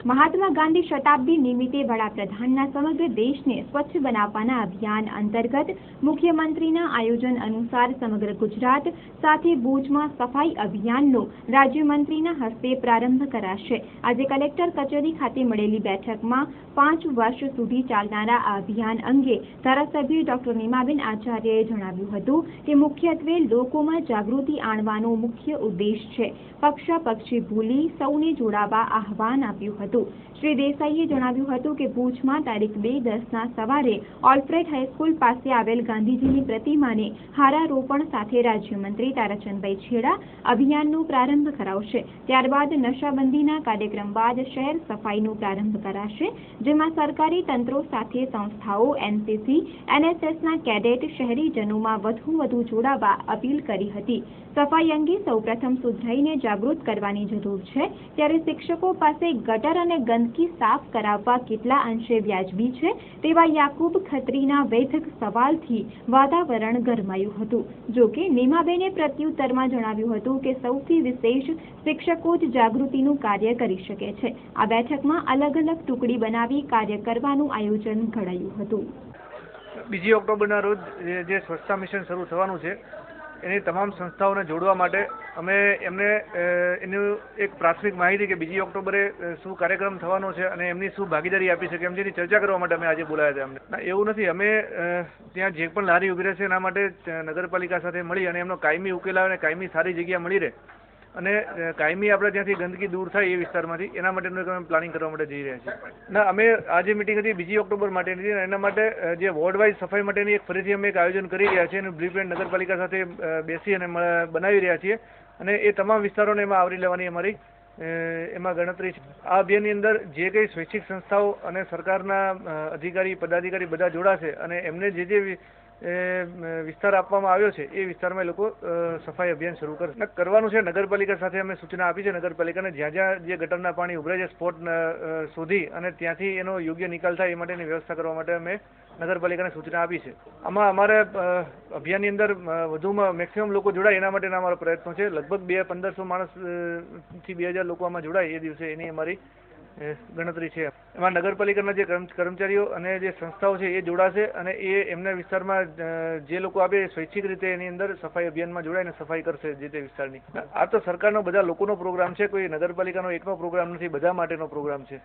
મહાત્મા ગાંધી શતાબ્દી નિમિત્તે વડાપ્રધાનના સમગ્ર દેશને સ્વચ્છ બનાવવાના અભિયાન અંતર્ગત મુખ્યમંત્રીના આયોજન અનુસાર સમગ્ર ગુજરાત સાથે ભુજમાં સફાઈ અભિયાનનો રાજ્યમંત્રીના હસ્તે પ્રારંભ કરાશે। આજે કલેક્ટર કચેરી ખાતે મળેલી બેઠકમાં 5 વર્ષ સુધી ચાલનારા આ અભિયાન અંગે ધારાસભ્ય ડોક્ટર નીમાબેન આચાર્યએ જણાવ્યું હતું કે મુખ્યત્વે લોકોમાં જાગૃતિ આણવાનો મુખ્ય ઉદ્દેશ છે। પક્ષાપક્ષી ભૂલી સૌને જોડાવા આહવાન આપ્યું હતું। શ્રી દેસાઈએ જણાવ્યું હતું કે ભુજમાં તારીખ 2/10ના સવારે ઓલ્ફ્રેડ હાઈસ્કૂલ પાસે આવેલ ગાંધીજીની પ્રતિમાને હારારોપણ સાથે રાજ્યમંત્રી તારાચંદભાઈ છેડા અભિયાનનો પ્રારંભ કરાવશે। ત્યારબાદ નશાબંધીના કાર્યક્રમ બાદ શહેર સફાઈનો પ્રારંભ કરાશે, જેમાં સરકારી તંત્રો સાથે સંસ્થાઓ, એનસીસી, એનએસએસના કેડેટ શહેરીજનોમાં વધુ જોડાવા અપીલ કરી હતી। સફાઈ અંગે સૌપ્રથમ સુધરાઈને જાગૃત કરવાની જરૂર છે, ત્યારે શિક્ષકો પાસે ગટર અને ગંદકી સાફ કરાવવા કેટલા અંશે વ્યાજબી છે તેવા યાકુબ ખત્રીના વૈધક સવાલથી વાતાવરણ ગરમાયું હતું। જો કે નીમાબેને પ્રત્યુત્તરમાં જણાવ્યું હતું કે સૌથી વિશેષ શિક્ષકો જ જાગૃતિનું કાર્ય કરી શકે છે। આ બેઠકમાં અલગ અલગ ટુકડી બનાવી કાર્ય કરવાનું આયોજન ઘડાયું હતું। 2 ઓક્ટોબરના રોજ જે સ્વચ્છતા મિશન શરૂ થવાનું છે એની તમામ સંસ્થાઓને જોડવા માટે અમે એમને એનું એક પ્રાથમિક માહિતી કે 2 ઓક્ટોબરે શું કાર્યક્રમ થવાનો છે અને એમની શું ભાગીદારી આપી શકે એમ જેની ચર્ચા કરવા માટે અમે આજે બોલાવ્યા હતા। અમને એવું નથી, અમે ત્યાં જે પણ લારી ઉભી રહેશે એના માટે નગરપાલિકા સાથે મળી અને એમનો કાયમી ઉકેલ આવે અને કાયમી સારી જગ્યા મળી રહે અને કાયમી આપણે ત્યાંથી ગંદકી દૂર થાય એ વિસ્તારમાંથી એના માટેનું અમે પ્લાનિંગ કરવા માટે જઈ રહ્યા છીએ। ના, અમે આજે મિટિંગ હતી 2 ઓક્ટોબર માટેની હતી, એના માટે જે વોર્ડ વાઇઝ સફાઈ માટેની એક ફરીથી અમે એક આયોજન કરી રહ્યા છીએ અને બ્લુપ્રિન્ટ નગરપાલિકા સાથે બેસી અને બનાવી રહ્યા છીએ અને એ તમામ વિસ્તારોને એમાં આવરી લેવાની અમારી એમાં ગણતરી છે। આ અભિયાનની અંદર જે કંઈ સ્વૈચ્છિક સંસ્થાઓ અને સરકારના અધિકારી પદાધિકારી બધા જોડાશે અને એમને જે વિસ્તાર આપવામાં આવ્યો છે એ વિસ્તારમાં એ લોકો સફાઈ અભિયાન શરૂ કરવાનું છે। નગરપાલિકા સાથે અમે સૂચના આપી છે નગરપાલિકાને જ્યાં જે ગટરના પાણી ઉભરાય છે સ્પોટ શોધી અને ત્યાંથી એનો યોગ્ય નિકાલ થાય એ માટેની વ્યવસ્થા કરવા માટે અમે નગરપાલિકાને સૂચના આપી છે। આમાં અમારે અભિયાનની અંદર વધુમાં મેક્સિમમ લોકો જોડાય એના માટેના અમારા પ્રયત્નો છે। લગભગ 1500 માણસથી 2000 લોકો આમાં જોડાય એ દિવસે એની અમારી ગણતરી છે। એમાં નગરપાલિકાના જે કર્મચારીઓ અને જે સંસ્થાઓ છે એ જોડાશે અને એ એમના વિસ્તારમાં જે લોકો આવે સ્વૈચ્છિક રીતે એની અંદર સફાઈ અભિયાનમાં જોડાઈને સફાઈ કરશે જે તે વિસ્તારની। આ તો સરકારનો બધા લોકોનો પ્રોગ્રામ છે, કોઈ નગરપાલિકાનો એકનો પ્રોગ્રામ નથી, બધા માટેનો પ્રોગ્રામ છે।